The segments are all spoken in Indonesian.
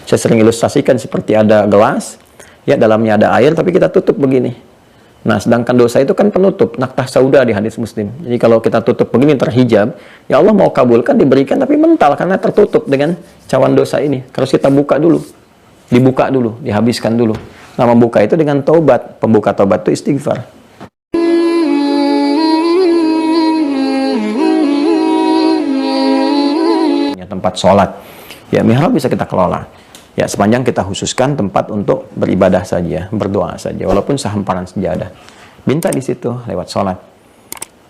Saya sering ilustrasikan seperti ada gelas, ya dalamnya ada air, tapi kita tutup begini. Nah, sedangkan dosa itu kan penutup, naktah sauda di hadis Muslim. Jadi kalau kita tutup begini terhijab, ya Allah mau kabulkan, diberikan, tapi mental karena tertutup dengan cawan dosa ini. Harus kita buka dulu, dibuka dulu, dihabiskan dulu. Nah, membuka itu dengan taubat. Pembuka taubat itu istighfar. Tempat sholat, ya mihrab bisa kita kelola, ya sepanjang kita khususkan tempat untuk beribadah saja, berdoa saja, walaupun sehamparan sejadah, minta di situ lewat sholat.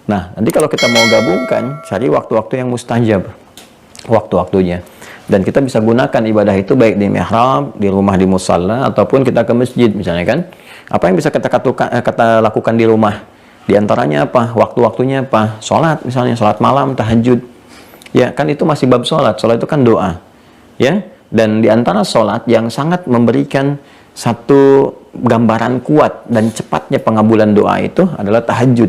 Nah, nanti kalau kita mau gabungkan, cari waktu-waktu yang mustajab, waktu-waktunya, dan kita bisa gunakan ibadah itu baik di mihrab, di rumah, di musalla, ataupun kita ke masjid misalnya kan. Apa yang bisa kita lakukan di rumah? Di antaranya apa? Waktu-waktunya apa? Sholat misalnya, sholat malam, tahajud. Ya, kan itu masih bab sholat. Sholat itu kan doa. Ya, dan di antara sholat yang sangat memberikan satu gambaran kuat dan cepatnya pengabulan doa itu adalah tahajud.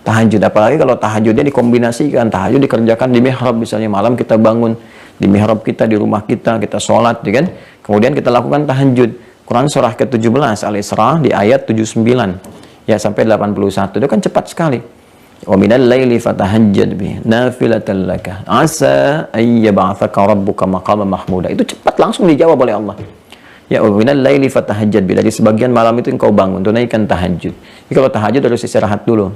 Tahajud, apalagi kalau tahajudnya dikombinasikan, tahajud dikerjakan di mihrab, misalnya malam kita bangun di mihrab kita, di rumah kita sholat, ya kan? Kemudian kita lakukan tahajud. Quran surah ke-17 Al-Isra di ayat 79 ya sampai 81, itu kan cepat sekali. Wa minal laili fatahajjad bihi nafilatan laka asa ay yab'atsaka rabbuka maqaman mahmuda. Itu cepat langsung dijawab oleh Allah. Ya, wa minal laili fatahajjad bihi, dari sebagian malam itu engkau bangun, tunaikan tahajud. Jadi kalau tahajud harus istirahat dulu.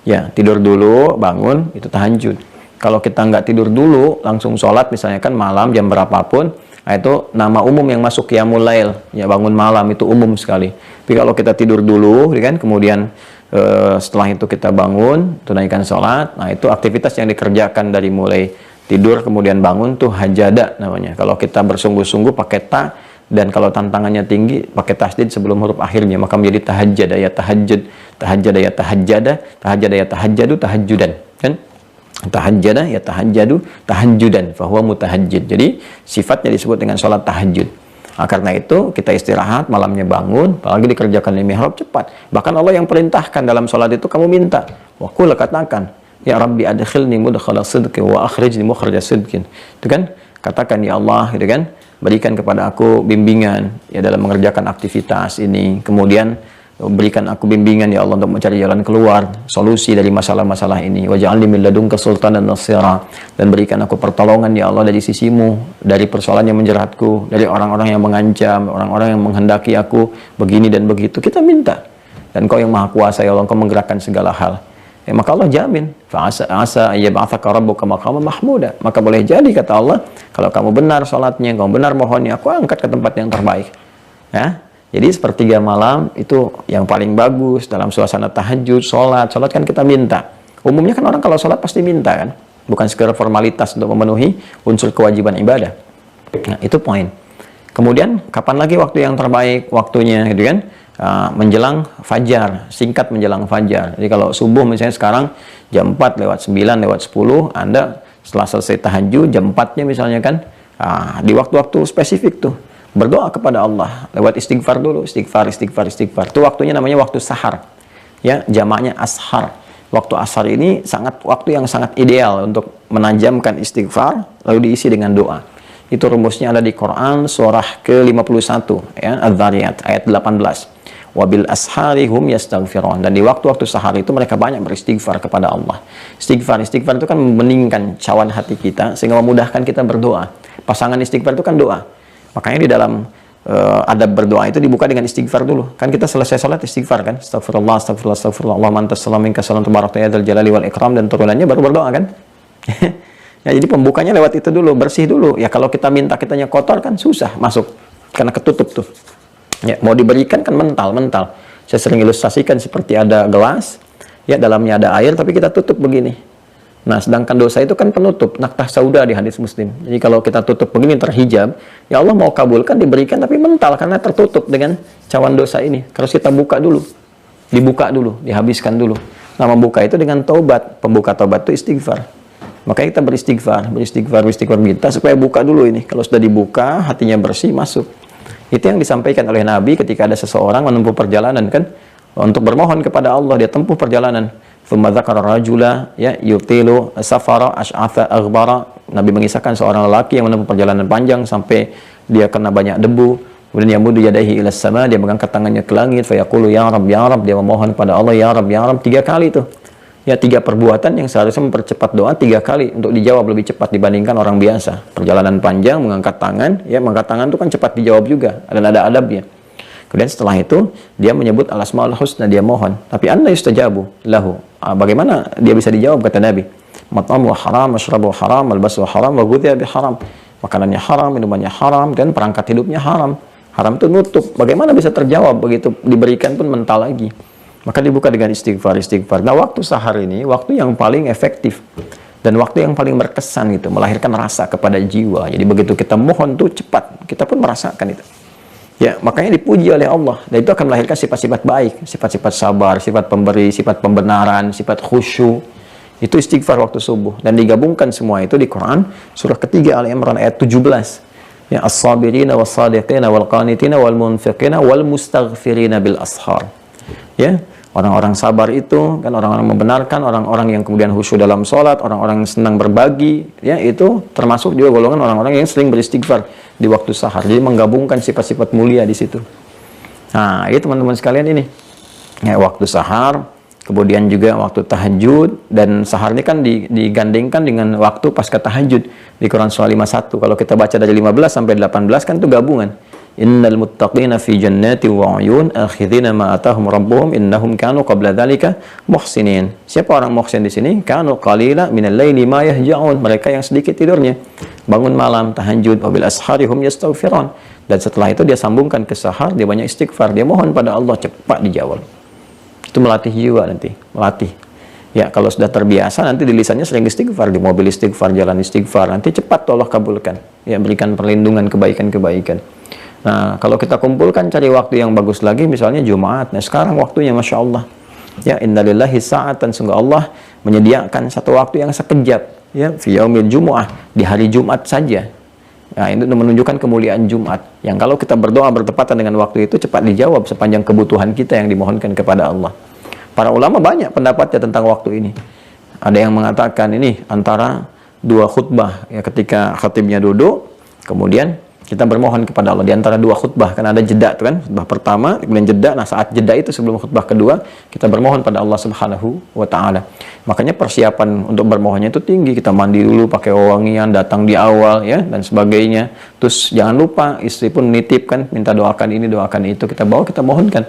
Ya, tidur dulu, bangun, itu tahajud. Kalau kita nggak tidur dulu, langsung sholat misalnya kan malam jam berapapun, nah itu nama umum yang masuk qiyamul lail, ya bangun malam itu umum sekali. Tapi kalau kita tidur dulu, kan, kemudian setelah itu kita bangun, tunaikan sholat, nah itu aktivitas yang dikerjakan dari mulai tidur kemudian bangun tuh hajada namanya. Kalau kita bersungguh-sungguh pakai ta, dan kalau tantangannya tinggi pakai tasdid sebelum huruf akhirnya, maka menjadi tahajjada ya tahajjud, tahajjada ya tahajjada, tahajjada ya tahajjadu, tahajjudan, kan? Tahajjada ya tahajjadu, tahajjudan, fahuwa mutahajjid. Jadi sifatnya disebut dengan sholat tahajud. Nah, karena itu kita istirahat, malamnya bangun, apalagi dikerjakan di mihrab cepat. Bahkan Allah yang perintahkan dalam sholat itu kamu minta. Wa qul, katakan, ya Rabbi adkhilni mudkhala sidqin wa akhrijni mukhraja sidqin. Itu kan, katakan ya Allah, gitu kan, berikan kepada aku bimbingan ya dalam mengerjakan aktivitas ini. Kemudian berikan aku bimbingan ya Allah untuk mencari jalan keluar, solusi dari masalah-masalah ini. Waj'alni min ladunka sultanan nasira, dan berikan aku pertolongan ya Allah dari sisimu, dari persoalan yang menjeratku, dari orang-orang yang mengancam, orang-orang yang menghendaki aku begini dan begitu. Kita minta, dan Kau yang maha kuasa ya Allah, Kau menggerakkan segala hal. Maka Allah jamin, fa'asa ayyab'atsaka rabbuka maqaman mahmuda. Maka boleh jadi kata Allah, kalau kamu benar sholatnya, kamu benar mohonnya, aku angkat ke tempat yang terbaik. Ya. Jadi sepertiga malam itu yang paling bagus dalam suasana tahajud, sholat kan kita minta. Umumnya kan orang kalau sholat pasti minta kan, bukan sekedar formalitas untuk memenuhi unsur kewajiban ibadah. Nah, itu poin. Kemudian kapan lagi waktu yang terbaik waktunya, gitu kan? Menjelang fajar, singkat menjelang fajar. Jadi kalau subuh misalnya sekarang jam 4 lewat 9 lewat 10, Anda setelah selesai tahajud jam 4-nya misalnya kan, di waktu-waktu spesifik tuh berdoa kepada Allah lewat istighfar dulu, istighfar. Itu waktunya namanya waktu sahar. Ya, jamaknya ashar. Waktu ashar ini waktu yang sangat ideal untuk menajamkan istighfar lalu diisi dengan doa. Itu rumusnya ada di Quran surah ke-51 ya, Adz-Dzariyat ayat 18. Wabil ashari hum yastaghfirun, dan di waktu-waktu sahar itu mereka banyak beristighfar kepada Allah. Istighfar itu kan membeningkan cawan hati kita sehingga memudahkan kita berdoa. Pasangan istighfar itu kan doa. Makanya di dalam adab berdoa itu dibuka dengan istighfar dulu. Kan kita selesai sholat istighfar kan. Astagfirullah, Allahumma antas salam minka salam tabarakta ya dzal jalali wal ikram, dan turunannya baru berdoa kan. Ya, jadi pembukanya lewat itu dulu, bersih dulu. Ya kalau kita minta kitanya kotor kan susah masuk. Karena ketutup tuh. Ya, mau diberikan kan mental. Saya sering ilustrasikan seperti ada gelas, ya dalamnya ada air tapi kita tutup begini. Nah, sedangkan dosa itu kan penutup, naktah sauda di hadis Muslim. Jadi kalau kita tutup begini terhijab, ya Allah mau kabulkan, diberikan, tapi mental karena tertutup dengan cawan dosa ini. Harus kita buka dulu, dibuka dulu, dihabiskan dulu. Nah, membuka itu dengan taubat. Pembuka taubat itu istighfar. Makanya kita beristighfar kita supaya buka dulu ini. Kalau sudah dibuka, hatinya bersih, masuk. Itu yang disampaikan oleh Nabi ketika ada seseorang menempuh perjalanan kan, untuk bermohon kepada Allah, dia tempuh perjalanan. Thumma dzakara rajula ya yutilu safara ash'atha aghbara. Nabi mengisahkan seorang lelaki yang menempuh perjalanan panjang sampai dia kena banyak debu. Kemudian yamuddu yadayhi ila sama, dia mengangkat tangannya ke langit, fa yaqulu ya Rab, dia memohon pada Allah ya Rab, 3 kali itu. Ya, 3 perbuatan yang seharusnya mempercepat doa 3 kali untuk dijawab lebih cepat dibandingkan orang biasa. Perjalanan panjang, mengangkat tangan, ya mengangkat tangan itu kan cepat dijawab juga, dan ada adabnya. Kemudian setelah itu dia menyebut al-asmaul husna, dia mohon. Tapi anna yustajabu lahu. Bagaimana dia bisa dijawab, kata Nabi? Mat'amu haram, masyrabu haram, malbasu haram, wa ghudhiya bi haram. Makanannya haram, minumannya haram, dan perangkat hidupnya haram. Haram itu nutup. Bagaimana bisa terjawab begitu diberikan pun mental lagi? Maka dibuka dengan istighfar. Nah, waktu sahar ini waktu yang paling efektif dan waktu yang paling berkesan gitu, melahirkan rasa kepada jiwa. Jadi begitu kita mohon tuh cepat, kita pun merasakan itu. Ya, makanya dipuji oleh Allah. Dan itu akan melahirkan sifat-sifat baik, sifat-sifat sabar, sifat pemberi, sifat pembenaran, sifat khusyuk. Itu istighfar waktu subuh. Dan digabungkan semua itu di Quran surah ketiga Al-Imran ayat 17. Ya, as-sabirina was-sadiqina wal-qanitina wal-munfiqina wal-mustaghfirina bil ashar. Ya, orang-orang sabar itu kan orang-orang membenarkan, orang-orang yang kemudian khusyuk dalam sholat, orang-orang yang senang berbagi, ya itu termasuk juga golongan orang-orang yang sering beristighfar di waktu sahar. Jadi menggabungkan sifat-sifat mulia di situ. Nah, itu teman-teman sekalian ini. Ya, waktu sahar, kemudian juga waktu tahajud, dan sahar ini kan digandengkan dengan waktu pasca tahajud di Quran surah 51. Kalau kita baca dari 15 sampai 18 kan itu gabungan. Innal muttaqina fi jannati wa 'uyun akhidhina ma atahum rabbuhum innahum kanu qabla dzalika muhsinin. Siapa orang muhsin di sini? Kanu qalila minal laili ma yahja'un. Mereka yang sedikit tidurnya, bangun malam tahajud, wa bil ashari hum yastaghfirun. Dan setelah itu dia sambungkan ke sahar, dia banyak istighfar, dia mohon pada Allah cepat dijawab. Itu melatih jiwa nanti, melatih. Ya, kalau sudah terbiasa nanti di lisannya sering istighfar, di mobil istighfar, jalan istighfar, nanti cepat Allah kabulkan. Ya, berikan perlindungan, kebaikan-kebaikan. Nah, kalau kita kumpulkan cari waktu yang bagus lagi, misalnya Jumat. Nah, sekarang waktunya Masya Allah. Ya, innalillahi sa'atan, sungguh Allah menyediakan satu waktu yang sekejap. Ya, fi yaumil jumu'ah, di hari Jumat saja. Nah, ini menunjukkan kemuliaan Jumat. Yang kalau kita berdoa bertepatan dengan waktu itu, cepat dijawab sepanjang kebutuhan kita yang dimohonkan kepada Allah. Para ulama banyak pendapatnya tentang waktu ini. Ada yang mengatakan ini antara 2 khutbah. Ya, ketika khatibnya duduk, kemudian kita bermohon kepada Allah di antara 2 khutbah, kan ada jeda tuh kan, khutbah pertama kemudian jeda. Nah, saat jeda itu sebelum khutbah kedua kita bermohon pada Allah Subhanahu wa taala. Makanya persiapan untuk bermohonnya itu tinggi. Kita mandi dulu pakai wewangian, datang di awal ya dan sebagainya. Terus jangan lupa istri pun nitip kan, minta doakan ini, doakan itu, kita bawa, kita mohonkan.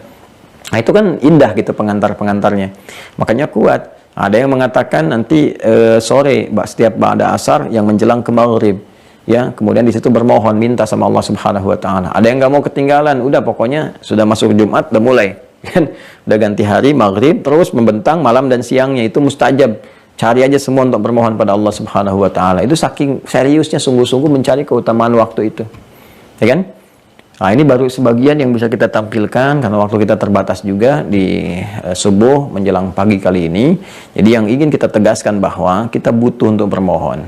Nah, itu kan indah gitu pengantar-pengantarnya. Makanya kuat. Ada yang mengatakan nanti sore setiap ba'da asar yang menjelang ke maghrib. Ya, kemudian di situ bermohon, minta sama Allah Subhanahu wa taala. Ada yang nggak mau ketinggalan, udah pokoknya sudah masuk Jumat, udah mulai. Kan udah ganti hari maghrib, terus membentang malam dan siangnya itu mustajab. Cari aja semua untuk bermohon pada Allah Subhanahu wa taala. Itu saking seriusnya sungguh-sungguh mencari keutamaan waktu itu. Ya kan? Nah, ini baru sebagian yang bisa kita tampilkan karena waktu kita terbatas juga di subuh menjelang pagi kali ini. Jadi yang ingin kita tegaskan bahwa kita butuh untuk bermohon.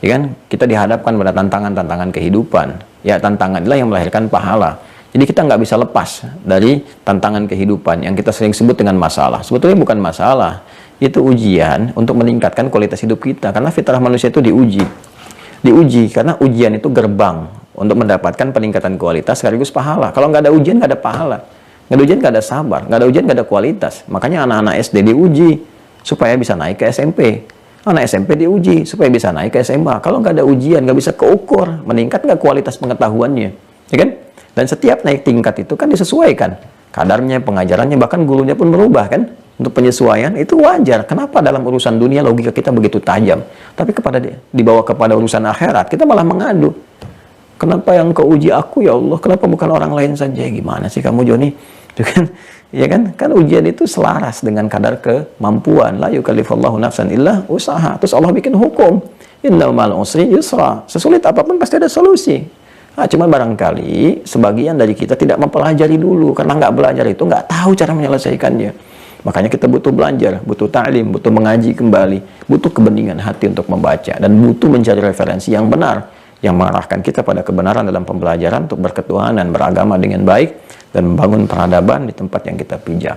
Ya kan? Kita dihadapkan pada tantangan-tantangan kehidupan. Ya, tantangan inilah yang melahirkan pahala. Jadi kita nggak bisa lepas dari tantangan kehidupan yang kita sering sebut dengan masalah. Sebetulnya bukan masalah, itu ujian untuk meningkatkan kualitas hidup kita. Karena fitrah manusia itu diuji. Diuji karena ujian itu gerbang untuk mendapatkan peningkatan kualitas sekaligus pahala. Kalau nggak ada ujian, nggak ada pahala. Nggak ada ujian, nggak ada sabar. Nggak ada ujian, nggak ada kualitas. Makanya anak-anak SD diuji supaya bisa naik ke SMP. Anak SMP diuji supaya bisa naik ke SMA. Kalau nggak ada ujian, nggak bisa keukur, meningkat nggak kualitas pengetahuannya, ya kan? Dan setiap naik tingkat itu kan disesuaikan kadarnya, pengajarannya, bahkan gurunya pun berubah kan? Untuk penyesuaian itu wajar. Kenapa dalam urusan dunia logika kita begitu tajam, tapi dibawa kepada urusan akhirat kita malah mengadu. Kenapa yang kau uji aku ya Allah? Kenapa bukan orang lain saja? Gimana sih kamu Joni? Itu kan, ya kan? Kan ujian itu selaras dengan kadar kemampuan. La yukallifullahu nafsan illa usaha. Terus Allah bikin hukum. Innal ma'al usri yusra. Sesulit apapun pasti ada solusi. Nah, cuma barangkali sebagian dari kita tidak mempelajari dulu. Karena nggak belajar itu nggak tahu cara menyelesaikannya. Makanya kita butuh belajar, butuh ta'lim, butuh mengaji kembali, butuh kebeningan hati untuk membaca, dan butuh mencari referensi yang benar, yang mengarahkan kita pada kebenaran dalam pembelajaran untuk berketuhanan, beragama dengan baik, dan membangun peradaban di tempat yang kita pijak.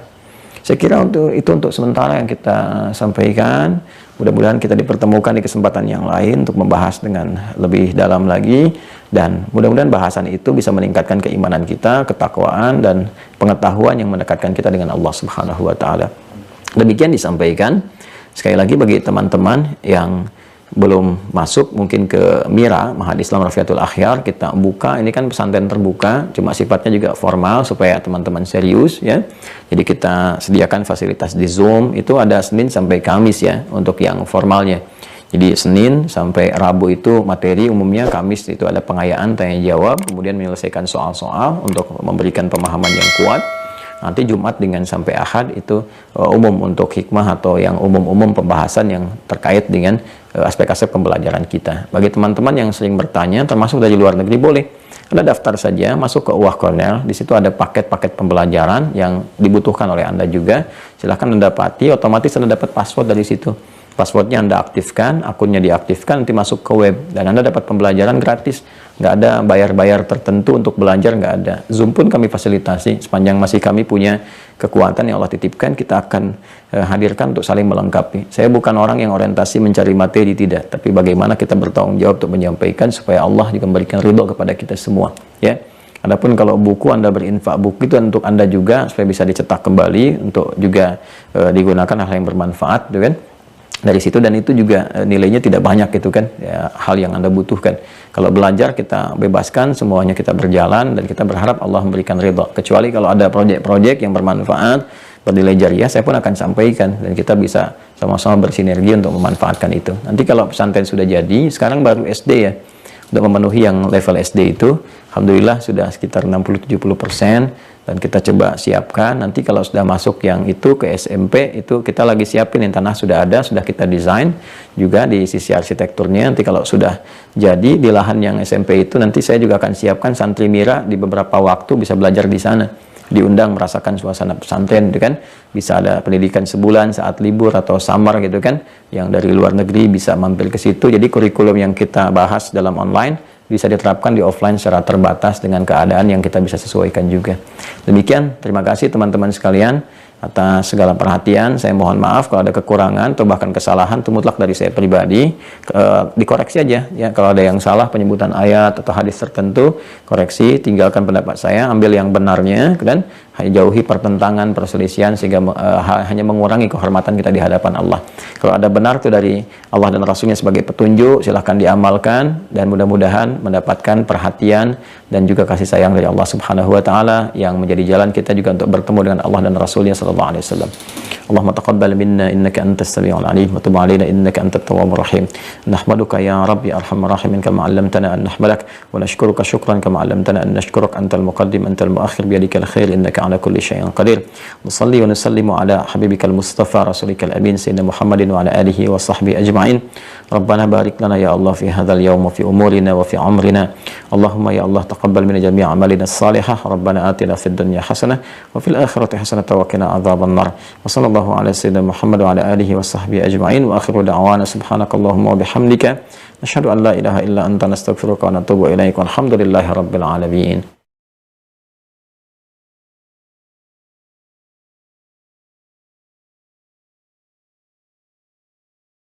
Saya kira untuk sementara yang kita sampaikan. Mudah-mudahan kita dipertemukan di kesempatan yang lain untuk membahas dengan lebih dalam lagi, dan mudah-mudahan bahasan itu bisa meningkatkan keimanan kita, ketakwaan, dan pengetahuan yang mendekatkan kita dengan Allah Subhanahu wa Ta'ala. Demikian disampaikan. Sekali lagi bagi teman-teman yang belum masuk mungkin ke Mira Ma'had Islam Rafiatul Akhyar, kita buka, ini kan pesantren terbuka, cuma sifatnya juga formal supaya teman-teman serius ya. Jadi kita sediakan fasilitas di Zoom, itu ada Senin sampai Kamis ya untuk yang formalnya. Jadi Senin sampai Rabu itu materi umumnya, Kamis itu ada pengayaan, tanya jawab, kemudian menyelesaikan soal-soal untuk memberikan pemahaman yang kuat. Nanti Jumat dengan sampai Ahad itu umum untuk hikmah atau yang umum-umum pembahasan yang terkait dengan aspek-aspek pembelajaran kita. Bagi teman-teman yang sering bertanya, termasuk dari luar negeri, boleh Anda daftar saja, masuk ke UAH Cornell. Di situ ada paket-paket pembelajaran yang dibutuhkan oleh Anda juga. Silahkan Anda dapati, otomatis Anda dapat password dari situ. Passwordnya Anda aktifkan, akunnya diaktifkan, nanti masuk ke web, dan Anda dapat pembelajaran gratis. Nggak ada bayar-bayar tertentu untuk belajar, nggak ada. Zoom pun kami fasilitasi, sepanjang masih kami punya kekuatan yang Allah titipkan, kita akan hadirkan untuk saling melengkapi. Saya bukan orang yang orientasi mencari materi, tidak, tapi bagaimana kita bertanggung jawab untuk menyampaikan supaya Allah juga memberikan ridho kepada kita semua, ya. Adapun kalau buku Anda berinfak, buku itu untuk Anda juga supaya bisa dicetak kembali untuk juga digunakan hal yang bermanfaat, gitu kan. Dari situ, dan itu juga nilainya tidak banyak gitu kan ya, hal yang Anda butuhkan. Kalau belajar kita bebaskan, semuanya kita berjalan, dan kita berharap Allah memberikan ridha. Kecuali kalau ada proyek-proyek yang bermanfaat, bernilai jariah, saya pun akan sampaikan, dan kita bisa sama-sama bersinergi untuk memanfaatkan itu. Nanti kalau pesantren sudah jadi, sekarang baru SD ya, untuk memenuhi yang level SD itu, alhamdulillah sudah sekitar 60-70%, dan kita coba siapkan. Nanti kalau sudah masuk yang itu ke SMP, itu kita lagi siapin, yang tanah sudah ada, sudah kita desain juga di sisi arsitekturnya. Nanti kalau sudah jadi di lahan yang SMP itu, nanti saya juga akan siapkan santri Mira di beberapa waktu bisa belajar di sana, diundang merasakan suasana pesantren gitu kan. Bisa ada pendidikan sebulan saat libur atau summer gitu kan, yang dari luar negeri bisa mampir ke situ. Jadi kurikulum yang kita bahas dalam online bisa diterapkan di offline secara terbatas dengan keadaan yang kita bisa sesuaikan juga. Demikian, terima kasih teman-teman sekalian atas segala perhatian. Saya mohon maaf kalau ada kekurangan atau bahkan kesalahan, itu mutlak dari saya pribadi. Dikoreksi aja ya, kalau ada yang salah penyebutan ayat atau hadis tertentu, koreksi, tinggalkan pendapat saya, ambil yang benarnya, dan jauhi pertentangan, perselisihan, sehingga hanya mengurangi kehormatan kita di hadapan Allah. Kalau ada benar itu dari Allah dan Rasulnya sebagai petunjuk, silahkan diamalkan, dan mudah-mudahan mendapatkan perhatian dan juga kasih sayang dari Allah Subhanahu wa Ta'ala, yang menjadi jalan kita juga untuk bertemu dengan Allah dan Rasulnya sallallahu alaihi wasallam. Allahumma taqabbal minna innaka antas samiul alim wa tub alaina innaka antat tawwabur rahim. Nahmaduka ya rabbi arhamar rahimin kama 'allamtana an nahmadak, wa nashkuruka syukran kama 'allamtana an nashkuruk, antal muqaddim antal muakhir biyadikal khair innaka ala kulli syai'in qadir. Nusalli wa nusallimu ala habibikal mustafa rasulikal amin sayyidina Muhammadin wa ala alihi wa sahbihi ajma'in. Rabbana barik lana ya Allah fi hadzal yawm wa fi umurina wa fi amrina. Allahumma ya Allah taqabbal minna jami' amalina as-salihah. Rabbana atina fid dunya hasanah wa fil akhirati hasanah wa qina adzaban nar. Wa sallallahu ala sayyidina Muhammad wa ala alihi wa sahbihi ajma'in. Wa akhiru da'wana subhanakallahumma wa bihamdika nashhadu an la ilaha illa anta nastaghfiruka wa natubu ilaik. Walhamdulillahi rabbil alamin.